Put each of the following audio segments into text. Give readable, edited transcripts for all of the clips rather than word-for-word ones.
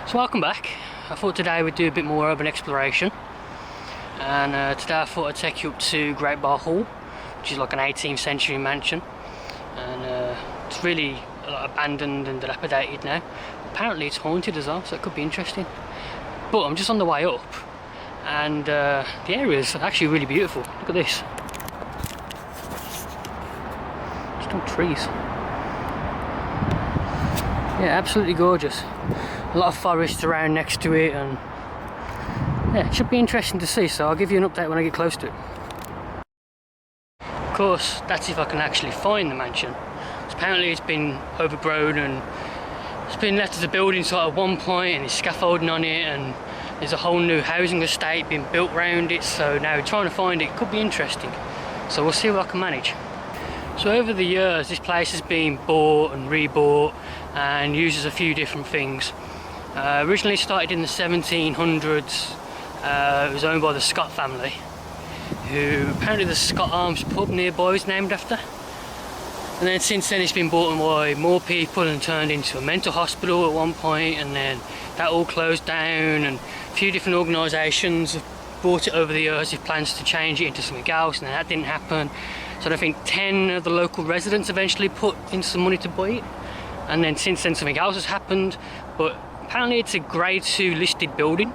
So welcome back. I thought today we'd do a bit more urban exploration, and today I thought I'd take you up to Great Barr Hall, which is like an 18th century mansion, and it's really abandoned and dilapidated now. Apparently it's haunted as well, so it could be interesting. But I'm just on the way up, and the area is actually really beautiful. Look at this. Just all trees. Yeah, absolutely gorgeous. A lot of forest around next to it, and yeah, it should be interesting to see, so I'll give you an update when I get close to it. Of course, that's if I can actually find the mansion. So apparently it's been overgrown and it's been left as a building site at one point, and there's scaffolding on it, and there's a whole new housing estate being built around it, so now trying to find it could be interesting. So we'll see what I can manage. So over the years this place has been bought and rebought and uses a few different things. Originally started in the 1700s. It was owned by the Scott family, who apparently the Scott Arms pub nearby is named after. And then since then it's been bought by more people and turned into a mental hospital at one point, and then that all closed down, and a few different organisations have bought it over the years with plans to change it into something else, and then that didn't happen. So I think 10 of the local residents eventually put in some money to buy it, and then since then something else has happened. But apparently it's a grade 2 listed building,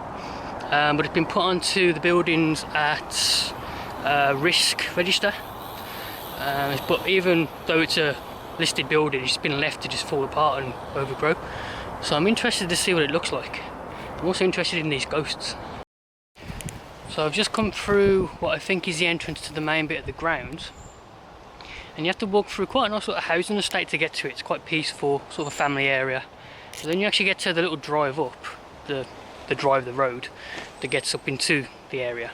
but it's been put onto the buildings at risk register. But even though it's a listed building, it's been left to just fall apart and overgrow. So I'm interested to see what it looks like. I'm also interested in these ghosts. So I've just come through what I think is the entrance to the main bit of the grounds, and you have to walk through quite a nice sort of housing estate to get to it. It's quite peaceful, sort of a family area. So then you actually get to the little drive up, the road that gets up into the area.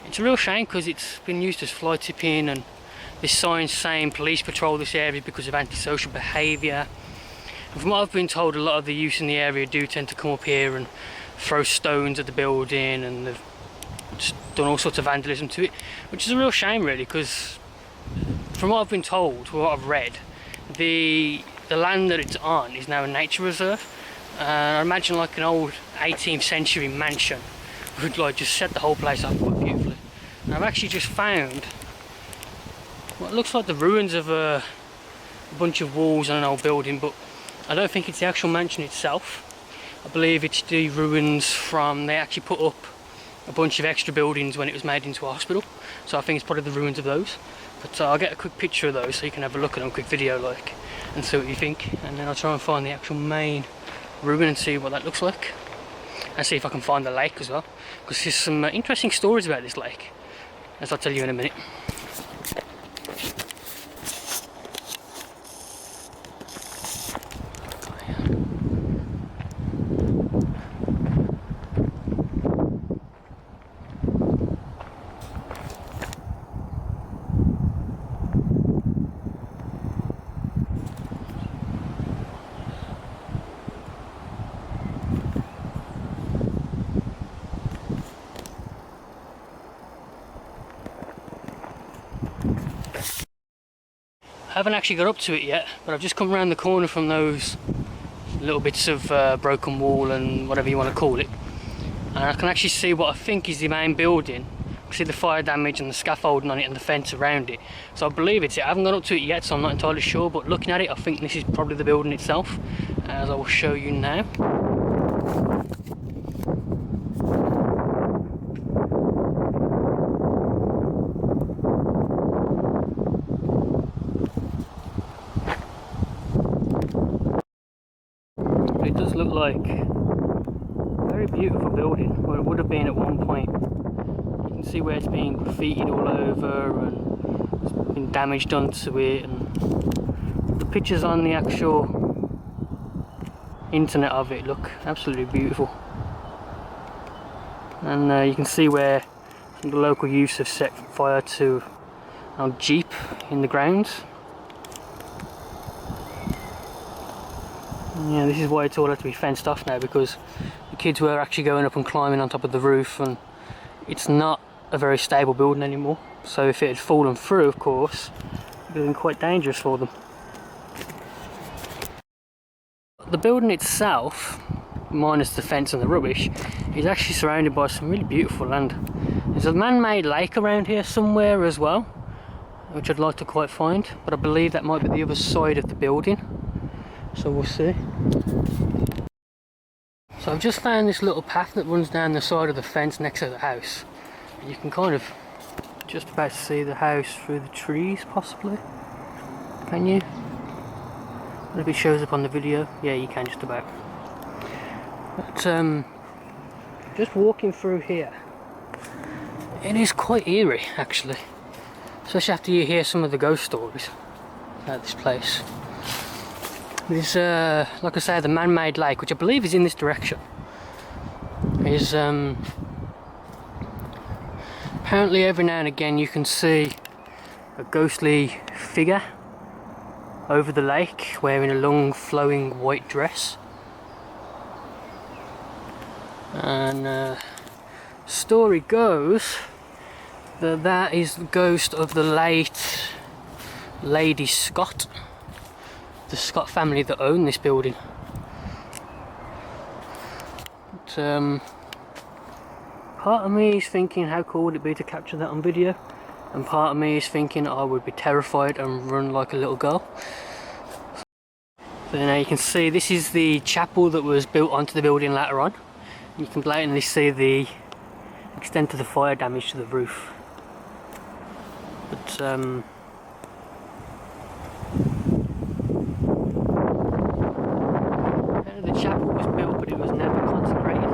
It's a real shame because it's been used as fly tipping, and this sign saying police patrol this area because of antisocial behaviour. And from what I've been told, a lot of the youth in the area do tend to come up here and throw stones at the building, and they've just done all sorts of vandalism to it, which is a real shame really, because from what I've been told, what I've read, the land that it's on is now a nature reserve, and I imagine like an old 18th century mansion would like just set the whole place up quite beautifully. And I've actually just found what looks like the ruins of a bunch of walls and an old building, but I don't think it's the actual mansion itself. I believe it's the ruins from, they actually put up a bunch of extra buildings when it was made into a hospital, so I think it's probably the ruins of those. But I'll get a quick picture of those so you can have a look at them, a quick video like, and see what you think, and then I'll try and find the actual main ruin and see what that looks like, and see if I can find the lake as well, because there's some interesting stories about this lake, as I'll tell you in a minute. I haven't actually got up to it yet, but I've just come around the corner from those little bits of broken wall and whatever you want to call it, and I can actually see what I think is the main building. I can see the fire damage and the scaffolding on it and the fence around it, so I believe it's it. I haven't gone up to it yet, so I'm not entirely sure, but looking at it I think this is probably the building itself, as I will show you now. It does look like a very beautiful building, or it would have been at one point. You can see where it's been graffitied all over and there's been damage done to it, and the pictures on the actual internet of it look absolutely beautiful. And you can see where the local youths have set fire to an old jeep in the grounds. Yeah, this is why it's all had to be fenced off now, because the kids were actually going up and climbing on top of the roof, and it's not a very stable building anymore. So if it had fallen through, of course, it would have been quite dangerous for them. The building itself minus the fence and the rubbish, is actually surrounded by some really beautiful land. There's a man-made lake around here somewhere as well, which I'd like to quite find, but I believe that might be the other side of the building, so we'll see. So I've just found this little path that runs down the side of the fence next to the house. You can kind of just about see the house through the trees, possibly. Can you? I don't know if it shows up on the video. Yeah, you can just about. But just walking through here, it is quite eerie actually, especially after you hear some of the ghost stories about this place. There's like I say, the man-made lake, which I believe is in this direction, is apparently every now and again you can see a ghostly figure over the lake wearing a long flowing white dress. And story goes that that is the ghost of the late Lady Scott, the Scott family that own this building. But, part of me is thinking how cool would it be to capture that on video, and part of me is thinking I would be terrified and run like a little girl. So now you can see this is the chapel that was built onto the building later on. You can blatantly see the extent of the fire damage to the roof. But the chapel was built, but it was never consecrated.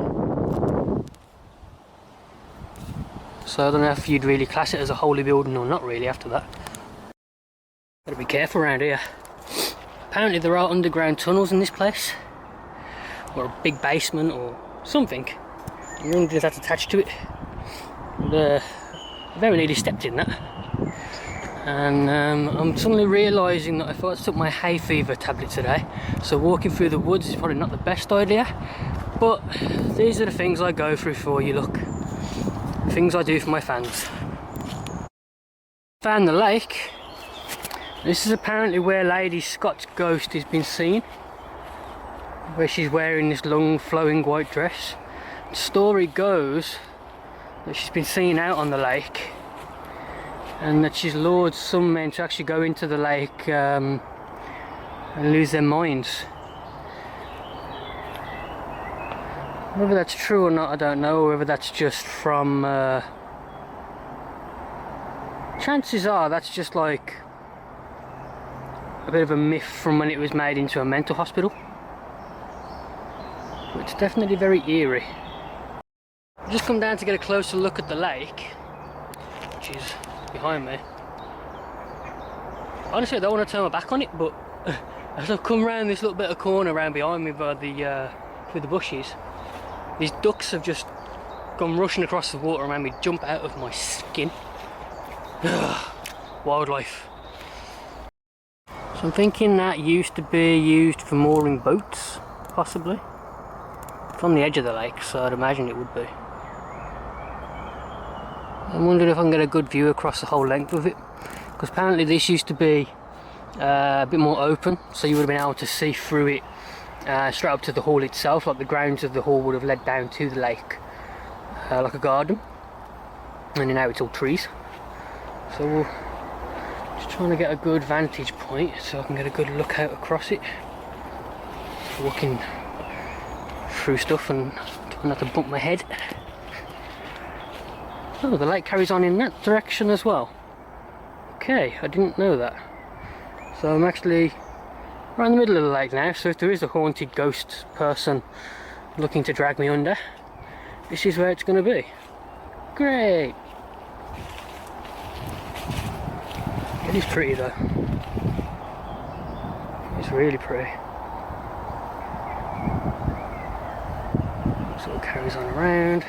So I don't know if you'd really class it as a holy building or not really after that. Gotta be careful around here. Apparently there are underground tunnels in this place, or a big basement or something. I wonder if that's attached to it. And, I very nearly stepped in that. And I'm suddenly realising that I thought I took my hay fever tablet today, so walking through the woods is probably not the best idea. But these are the things I go through for you, look. Things I do for my fans. Found the lake. This is apparently where Lady Scott's ghost has been seen, where she's wearing this long flowing white dress. The story goes that she's been seen out on the lake, and that she's lured some men to actually go into the lake and lose their minds. Whether that's true or not I don't know, or whether that's just from chances are that's just like a bit of a myth from when it was made into a mental hospital. But it's definitely very eerie. I've just come down to get a closer look at the lake, which is behind me. Honestly, I don't want to turn my back on it, but as I've come around this little bit of corner around behind me by the through the bushes, these ducks have just gone rushing across the water and made me jump out of my skin. Wildlife. So I'm thinking that used to be used for mooring boats, possibly. It's on the edge of the lake, so I'd imagine it would be. I'm wondering if I can get a good view across the whole length of it, because apparently this used to be a bit more open, so you would have been able to see through it straight up to the hall itself. Like the grounds of the hall would have led down to the lake, like a garden, and now it's all trees. So we'll just trying to get a good vantage point so I can get a good look out across it, walking through stuff and trying not to bump my head. Oh, the lake carries on in that direction as well. Okay, I didn't know that. So I'm actually right in the middle of the lake now, so if there is a haunted ghost person looking to drag me under, this is where it's going to be. Great! It is pretty though. It's really pretty. So it carries on around.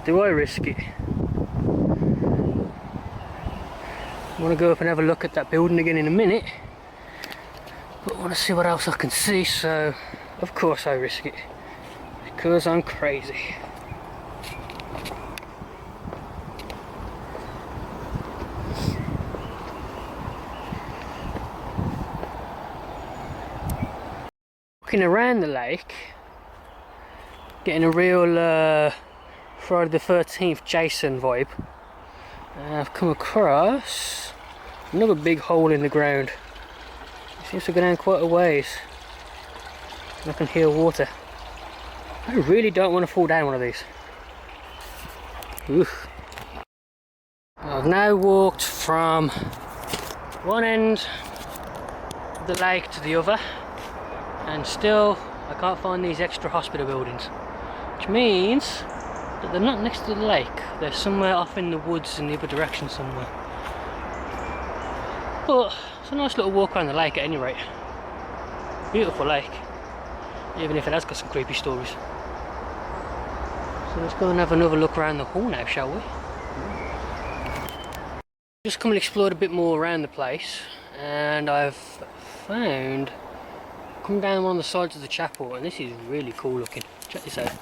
Do I risk it? I want to go up and have a look at that building again in a minute, but I want to see what else I can see, so of course I risk it, because I'm crazy. Looking around the lake, getting a real Friday the 13th Jason vibe. I've come across another big hole in the ground. It seems to go down quite a ways. I can hear water. I really don't want to fall down one of these. Oof. I've now walked from one end of the lake to the other, and still I can't find these extra hospital buildings, which means that they're not next to the lake. They're somewhere off in the woods in the other direction somewhere. But it's a nice little walk around the lake at any rate. Beautiful lake, even if it has got some creepy stories. So let's go and have another look around the hall now, shall we? Just come and explored a bit more around the place, and I've found, come down one of the sides of the chapel, and this is really cool looking. Check this out.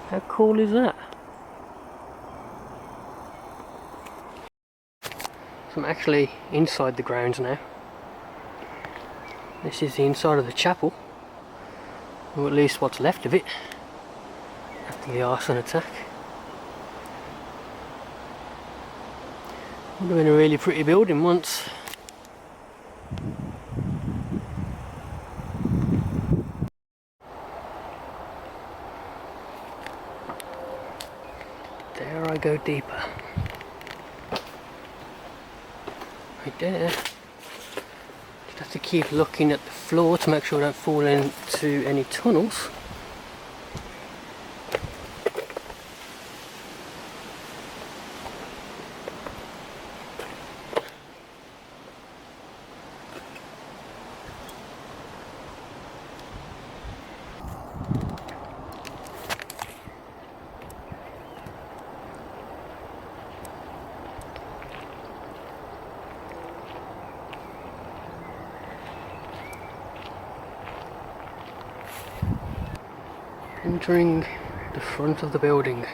How cool is that? So I'm actually inside the grounds now. This is the inside of the chapel, or at least what's left of it after the arson attack. Would have been a really pretty building once. Dare I go deeper? Right there. Just have to keep looking at the floor to make sure I don't fall into any tunnels. Entering the front of the building,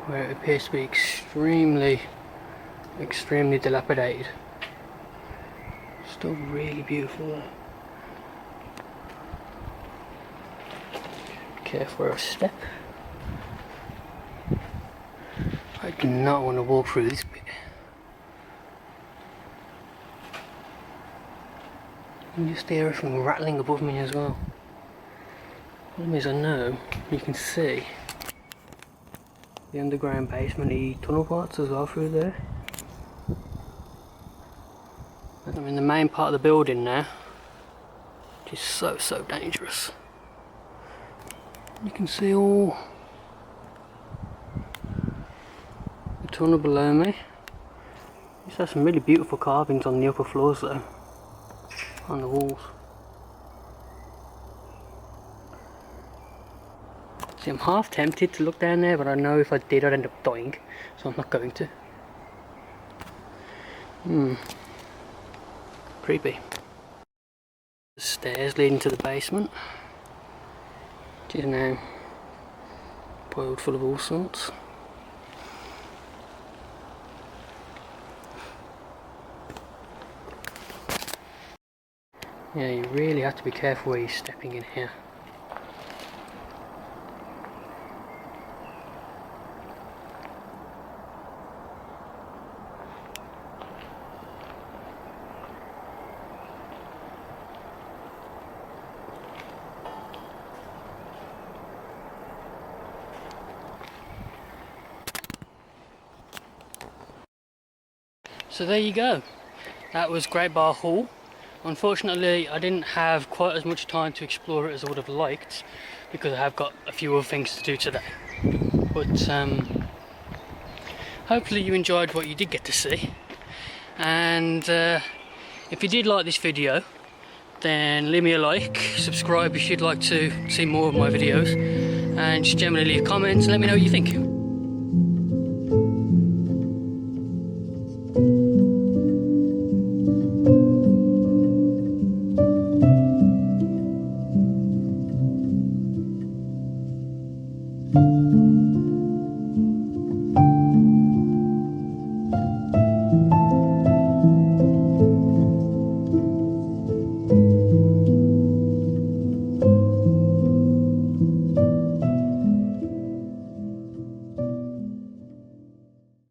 where it appears to be extremely dilapidated. Still really beautiful though. Careful where I step. I do not want to walk through this bit. You can just hear everything rattling above me as well. Problem is, I know you can see the underground basement tunnel parts as well through there. I'm in the main part of the building now, which is so dangerous. You can see all the tunnel below me. These have some really beautiful carvings on the upper floors though, on the walls. See, I'm half tempted to look down there, but I know if I did I'd end up dying, so I'm not going to. Creepy. The stairs leading to the basement, which is now piled full of all sorts. Yeah, you really have to be careful where you're stepping in here. So there you go, that was Great Barr Hall. Unfortunately I didn't have quite as much time to explore it as I would have liked, because I have got a few other things to do today. But hopefully you enjoyed what you did get to see, and if you did like this video, then leave me a like, subscribe if you'd like to see more of my videos, and just generally leave comments and let me know what you think.